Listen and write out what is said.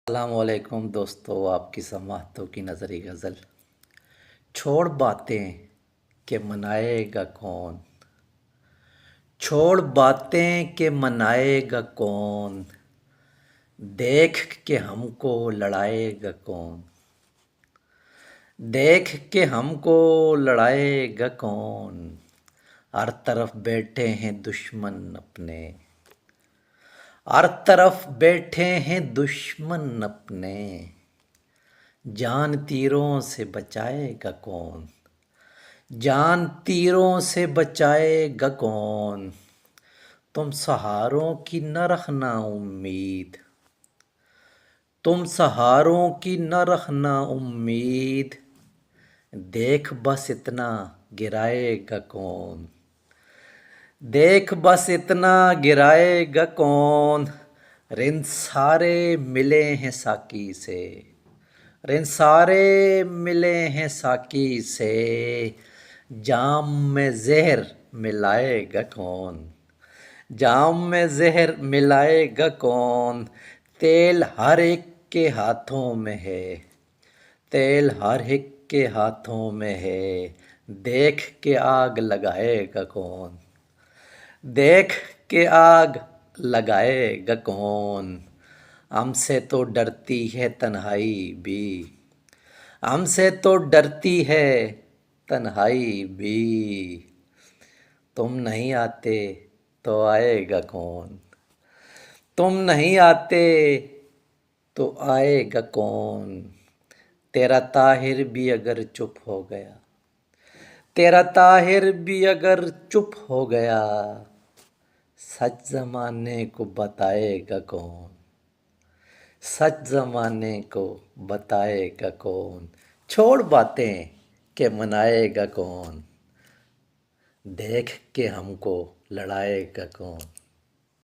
السلام علیکم دوستو، آپ کی سماعتوں کی نظری غزل۔ چھوڑ باتیں کہ منائے گا کون، چھوڑ باتیں کہ منائے گا کون، دیکھ کے ہم کو لڑائے گا کون، دیکھ کے ہم کو لڑائے گا کون، ہر طرف بیٹھے ہیں دشمن اپنے، ہر طرف بیٹھے ہیں دشمن اپنے، جان تیروں سے بچائے گا کون، جان تیروں سے بچائے گا کون، تم سہاروں کی نہ رکھنا امید، تم سہاروں کی نہ رکھنا امید، دیکھ بس اتنا گرائے گا کون، دیکھ بس اتنا گرائے گا کون، رند سارے ملے ہیں ساقی سے، رند سارے ملے ہیں ساقی سے، جام میں زہر ملائے گا کون، جام میں زہر ملائے گا کون، تیل ہر ایک کے ہاتھوں میں ہے، تیل ہر ایک کے ہاتھوں میں ہے، دیکھ کے آگ لگائے گا کون، دیکھ کے آگ لگائے گا کون، ہم سے تو ڈرتی ہے تنہائی بھی، ہم سے تو ڈرتی ہے تنہائی بھی، تم نہیں آتے تو آئے گا کون، تم نہیں آتے تو آئے گا کون، تیرا طاہر بھی اگر چپ ہو گیا، تیرا طاہر بھی اگر چپ ہو گیا، سچ زمانے کو بتائے گا کون، سچ زمانے کو بتائے گا کون، چھوڑ باتیں کہ منائے گا کون، دیکھ کے ہم کو لڑائے گا کون۔